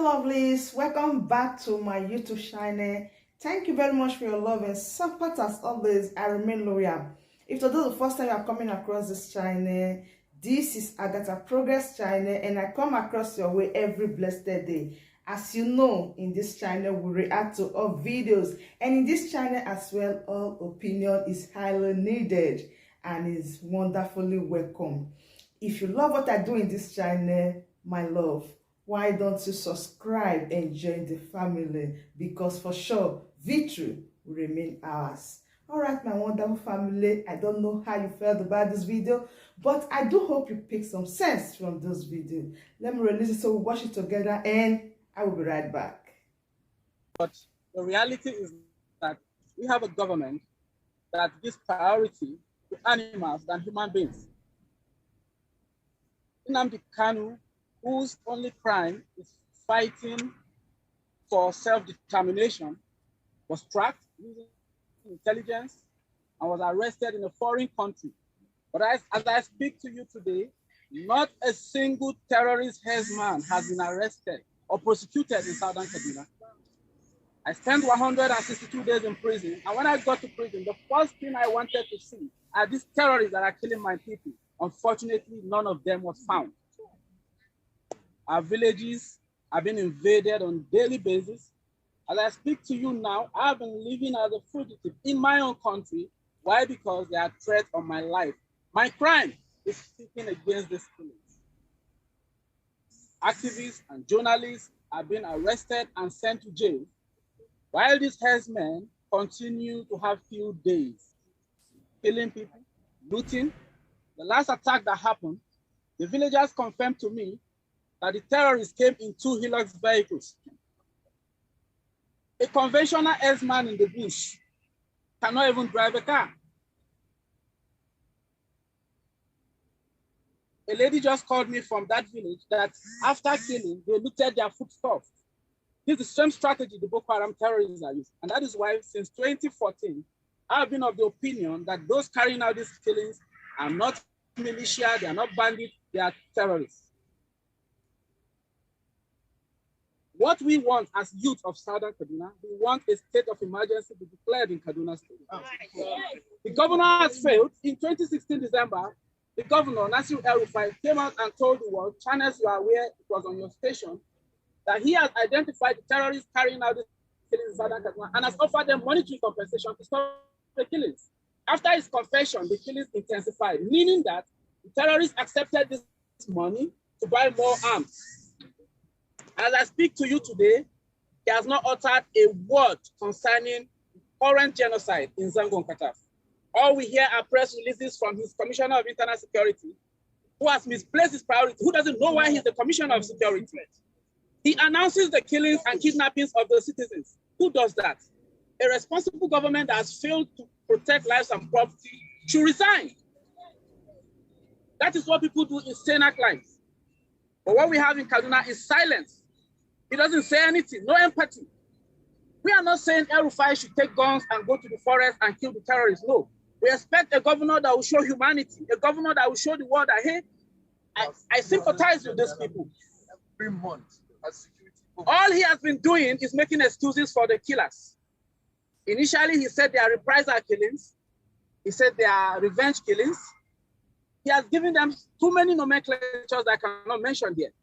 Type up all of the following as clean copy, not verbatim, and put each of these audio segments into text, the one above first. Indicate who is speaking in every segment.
Speaker 1: lovelies, welcome back to my YouTube channel. Thank you very much for your love and support. As always, I remain loyal. If today is the first time you are coming across this channel, this is Agatha Progress channel, and I come across your way every blessed day. As you know, in this channel we react to all videos, and in this channel as well, all opinion is highly needed and is wonderfully welcome. If you love what I do in this channel, my love, why don't you subscribe and join the family? Because for sure, victory will remain ours. All right, my wonderful family, I don't know how you felt about this video, but I do hope you pick some sense from this video. Let me release it so we watch it together, and I will be right back.
Speaker 2: But the reality is that we have a government that gives priority to animals than human beings. Nnamdi Kanu, whose only crime is fighting for self-determination, was tracked using intelligence and was arrested in a foreign country. But as I speak to you today, not a single terrorist herdsman has been arrested or prosecuted in southern Kaduna. I spent 162 days in prison, and when I got to prison, the first thing I wanted to see are these terrorists that are killing my people. Unfortunately, none of them was found. Our villages have been invaded on a daily basis. As I speak to you now, I've been living as a fugitive in my own country. Why? Because there are threats on my life. My crime is speaking against this killings. Activists and journalists have been arrested and sent to jail, while these herdsmen continue to have field days, killing people, looting. The last attack that happened, the villagers confirmed to me that the terrorists came in 2 Hilux vehicles. A conventional herdsman in the bush cannot even drive a car. A lady just called me from that village that after killing, they looted their foodstuffs. This is the same strategy the Boko Haram terrorists are using. And that is why since 2014, I've been of the opinion that those carrying out these killings are not militia, they are not bandits, they are terrorists. What we want as youth of southern Kaduna, we want a state of emergency to be declared in Kaduna State. The governor has failed. In 2016 December, the governor, Nasir El-Rufai, came out and told the world, channels you are aware, it was on your station, that he has identified the terrorists carrying out the killings in southern Kaduna and has offered them monetary compensation to stop the killings. After his confession, the killings intensified, meaning that the terrorists accepted this money to buy more arms. As I speak to you today, he has not uttered a word concerning current genocide in Zangon Kataf. All we hear are press releases from his Commissioner of Internal Security, who has misplaced his priority, who doesn't know why he's the Commissioner of Security. He announces the killings and kidnappings of the citizens. Who does that? A responsible government that has failed to protect lives and property should resign. That is what people do in saner crimes. But what we have in Kaduna is silence. He doesn't say anything, no empathy. We are not saying El-Rufai should take guns and go to the forest and kill the terrorists. No. We expect a governor that will show humanity, a governor that will show the world that, hey, I sympathize with these people.
Speaker 3: Every month,
Speaker 2: all he has been doing is making excuses for the killers. Initially, he said they are reprisal killings. He said they are revenge killings. He has given them too many nomenclatures that I cannot mention here.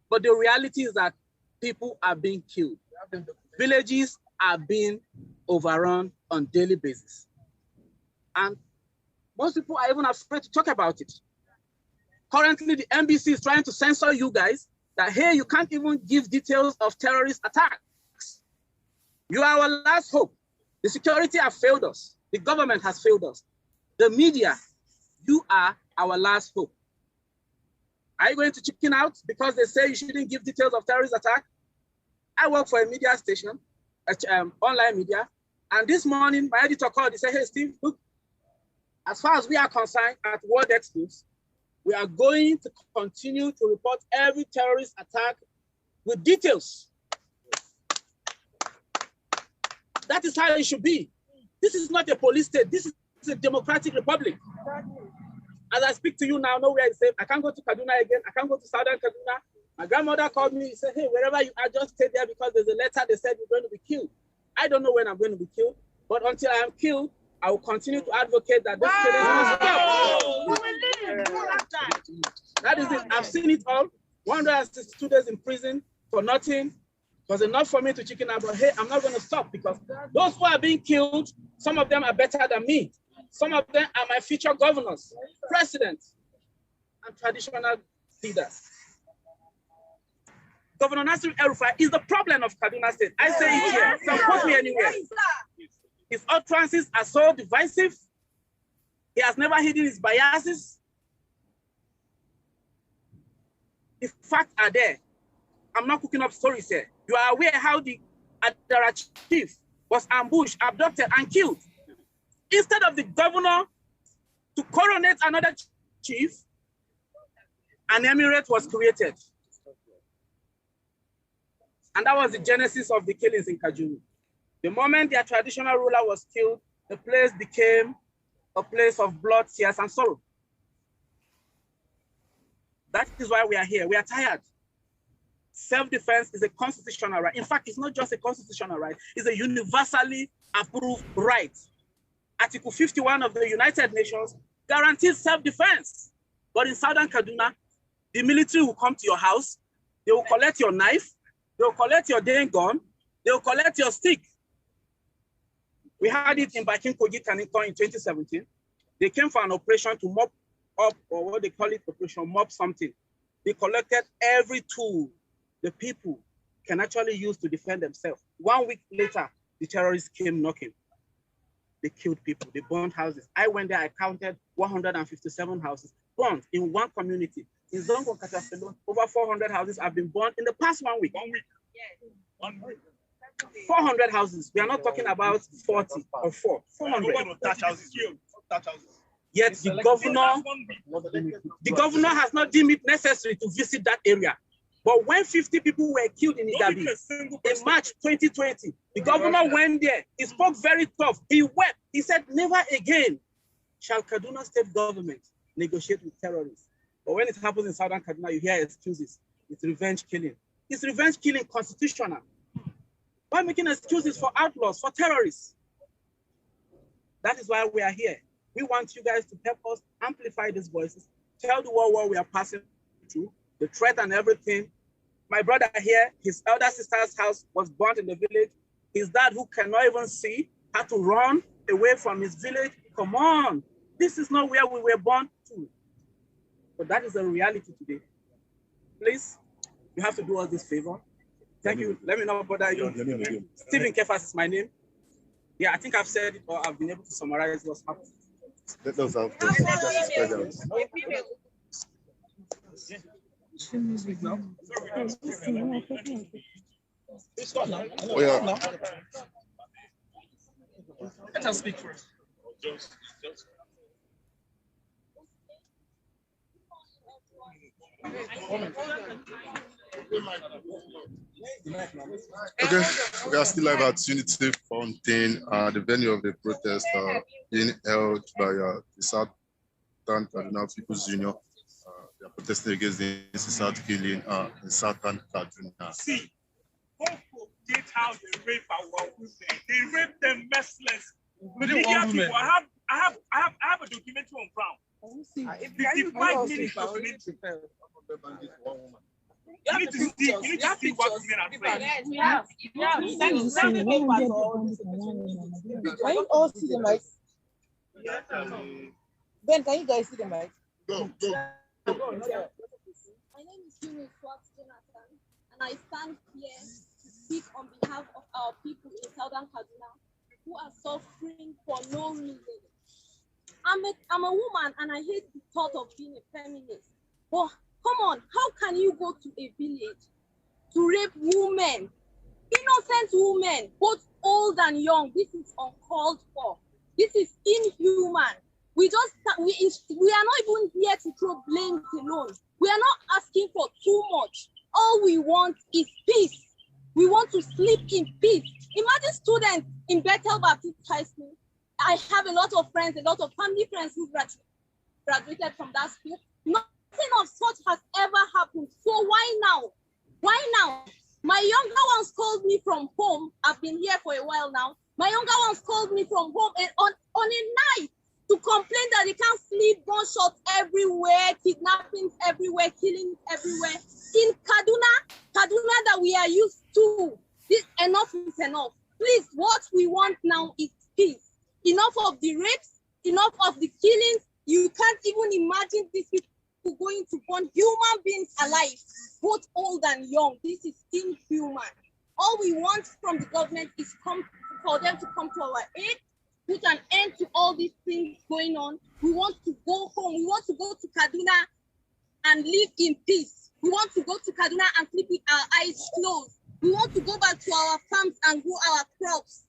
Speaker 2: But the reality is that people are being killed. Villages are being overrun on a daily basis. And most people are even afraid to talk about it. Currently, the NBC is trying to censor you guys that, hey, you can't even give details of terrorist attacks. You are our last hope. The security have failed us. The government has failed us. The media, you are our last hope. Are you going to chicken out because they say you shouldn't give details of terrorist attack? I work for a media station, online media, and this morning my editor called. He said, hey, Steve, look, as far as we are concerned at World X News, we are going to continue to report every terrorist attack with details. That is how it should be. This is not a police state. This is a democratic republic. As I speak to you now, nowhere is safe. I can't go to Kaduna again. I can't go to southern Kaduna. My grandmother called me and said, hey, wherever you are, just stay there because there's a letter they said you're going to be killed. I don't know when I'm going to be killed, but until I am killed, I will continue to advocate that this killing is stop. That is it. I've seen it all. 162 days in prison for nothing was enough for me to chicken out. But hey, I'm not going to stop because those who are being killed, some of them are better than me. Some of them are my future governors, presidents, and traditional leaders. Governor Nasir El-Rufai is the problem of Kaduna State. I say it here. Don't quote me anywhere. His utterances are so divisive. He has never hidden his biases. The facts are there. I'm not cooking up stories here. You are aware how the Adara chief was ambushed, abducted, and killed. Instead of the governor to coronate another chief, an emirate was created. And that was the genesis of the killings in Kaduna. The moment their traditional ruler was killed, the place became a place of blood, tears, and sorrow. That is why we are here. We are tired. Self-defense is a constitutional right. In fact, it's not just a constitutional right, it's a universally approved right. Article 51 of the United Nations guarantees self-defense. But in Southern Kaduna, the military will come to your house, they will collect your knife, they will collect your dang gun, they will collect your stick. We had it in Bakin Kogi Kaniko in 2017. They came for an operation to mop up, or what they call it, operation mop something. They collected every tool the people can actually use to defend themselves. 1 week later, the terrorists came knocking. They killed people, they burned houses. I went there, I counted 157 houses burned in one community. In Zongo Katafelo, over 400 houses have been burned in the past 1 week. 1 week. Yes. 1 week. 400 houses. We are not talking about 40 or 4. 400. Yet the governor has not deemed it necessary to visit that area. But when 50 people were killed in Igabi in March 2020, the governor went there. He spoke very tough. He wept. He said, never again shall Kaduna state government negotiate with terrorists. But when it happens in Southern Kaduna, you hear excuses. It's revenge killing. Is revenge killing constitutional? Why making excuses for outlaws, for terrorists? That is why we are here. We want you guys to help us amplify these voices, tell the world what we are passing through, the threat and everything. My brother here, his elder sister's house was burnt in the village. His dad, who cannot even see, had to run away from his village. Come on, this is not where we were born to. But that is the reality today. Please, you have to do us this favor. Thank you. Let me not bother you. Stephen Kefas is my name. Yeah, I think I've said it, or I've been able to summarize what's happened.
Speaker 3: Let us have this. Oh, yeah.
Speaker 2: Let us speak first.
Speaker 3: Okay, we are still live at Unity Fountain, the venue of the protest being held by the Southern Kaduna People's Union. They are protesting against the incessant killing in Southern Kaduna.
Speaker 4: See, Boko did how they rape our women. They rape them merciless. People, I have a documentary on ground. 55 minutes documentary. You need to see what women are saying.
Speaker 5: Yeah. Can you all see the mic? Ben, can you guys see the mic?
Speaker 3: Go.
Speaker 6: My name is Jonathan, and I stand here to speak on behalf of our people in Southern Kaduna who are suffering for no reason. I'm a woman, and I hate the thought of being a feminist. But come on, how can you go to a village to rape women, innocent women, both old and young? This is uncalled for. This is inhuman. We are not even here to throw blames alone. We are not asking for too much. All we want is peace. We want to sleep in peace. Imagine students in Bethel Baptist High School. I have a lot of friends, a lot of family friends who graduated from that school. Not Nothing of such has ever happened. So why now? Why now? My younger ones called me from home. I've been here for a while now. My younger ones called me from home and on a night to complain that they can't sleep, gunshots everywhere, kidnappings everywhere, killings everywhere. In Kaduna that we are used to, this enough is enough. Please, what we want now is peace. Enough of the rapes, enough of the killings. You can't even imagine these people going to burn human beings alive, both old and young. This is inhuman. All we want from the government is for them to come to our aid, put an end to all these things going on. We want to go home. We want to go to Kaduna and live in peace. We want to go to Kaduna and sleep with our eyes closed. We want to go back to our farms and grow our crops.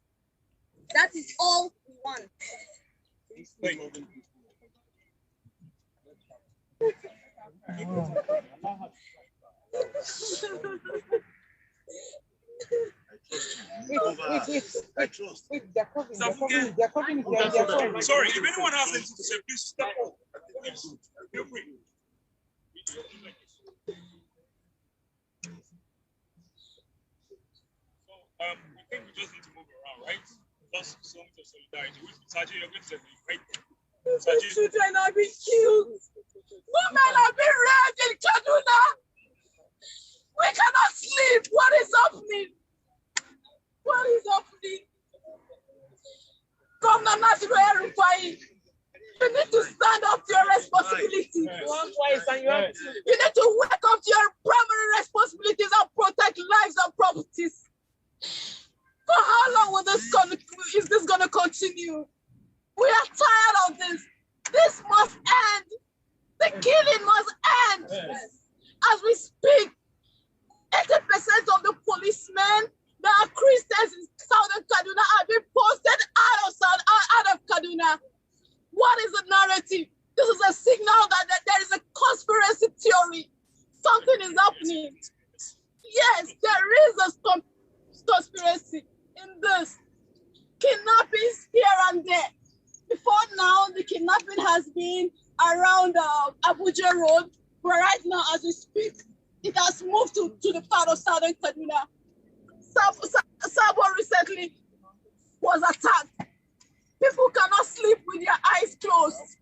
Speaker 6: That is all we want.
Speaker 4: I trust. Sorry, if anyone has anything to say, please step up. Please, feel free. So, we think we just need to move around, right? Just so much of solidarity. Saji, you're going to say, right? Saji.
Speaker 5: Children are being killed. Women are being raped in Kaduna. We cannot sleep. What is happening? What is happening? Governor Nasiru Rufai, you need to stand up to your responsibility. You need to wake up to your primary responsibilities and protect lives and properties. For how long will is this going to continue? We are tired of this. This must end. The killing must end. As we speak, 80% of the policemen that are Christians in southern Kaduna are being posted out of Kaduna. What is the narrative? This is a signal that there is a conspiracy theory. Something is happening. Yes, there is a conspiracy in this. Kidnappings here and there. Before now, the kidnapping has been around Abuja Road, but right now, as we speak, it has moved to the part of southern Kaduna. Sabo recently was attacked. People cannot sleep with their eyes closed.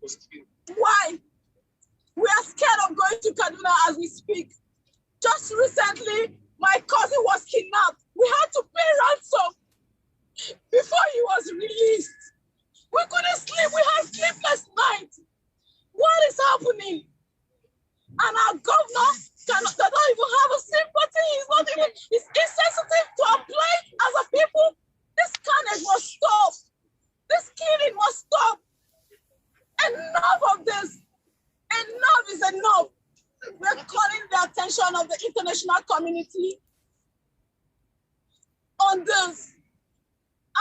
Speaker 5: Why? We are scared of going to Kaduna as we speak. Just recently, my cousin was kidnapped. We had to pay ransom before he was released. We couldn't sleep. We had sleepless nights. What is happening? And our governor does not even have a sympathy. He's insensitive to our plight as a people. This carnage must stop. This killing must stop. Enough of this. Enough is enough. We're calling the attention of the international community on this.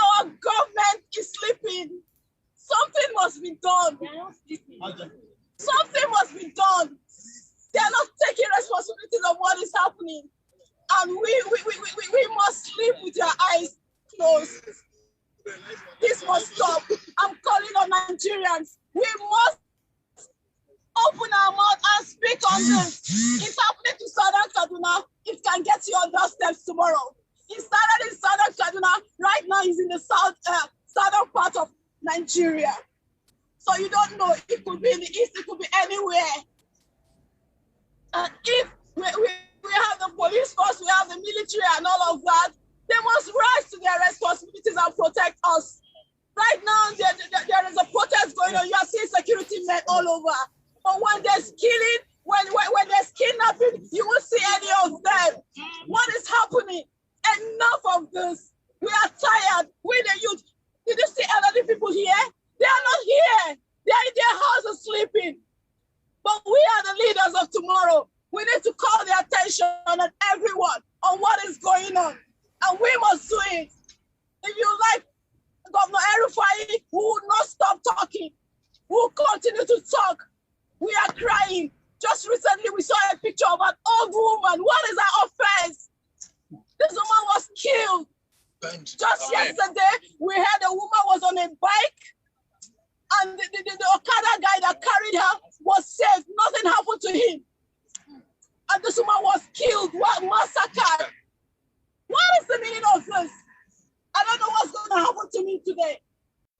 Speaker 5: Our government is sleeping. Something must be done. Something must be done. They are not taking responsibilities of what is happening. And we must sleep with our eyes closed. This must stop. I'm calling on Nigerians. We must open our mouth and speak on this. It's happening to southern Kaduna. It can get to your doorsteps tomorrow. It started in southern Kaduna. Right now it's in the southern part of Nigeria. So you don't know. It could be in the east. It could be anywhere. And if we have the police force, we have the military and all of that, they must rise to their responsibilities and protect us. Right now, there is a protest going on. You are seeing security men all over. But when there's killing, when there's kidnapping, you won't see any of them. What is happening? Enough of this. We are tired. We the youth. Did you see elderly people here? They are not here. They are in their houses sleeping. But we are the leaders of tomorrow. We need to call the attention of everyone on what is going on. And we must do it. If you like Governor Erufai, who will not stop talking, who will continue to talk. We are crying. Just recently, we saw a picture of an old woman. What is her offense? This woman was killed. Just yesterday, we heard a woman was on a bike and the Okada guy that carried her was saved. Nothing happened to him. And this woman was killed, massacred. What is the meaning of this? I don't know what's going to happen to me today.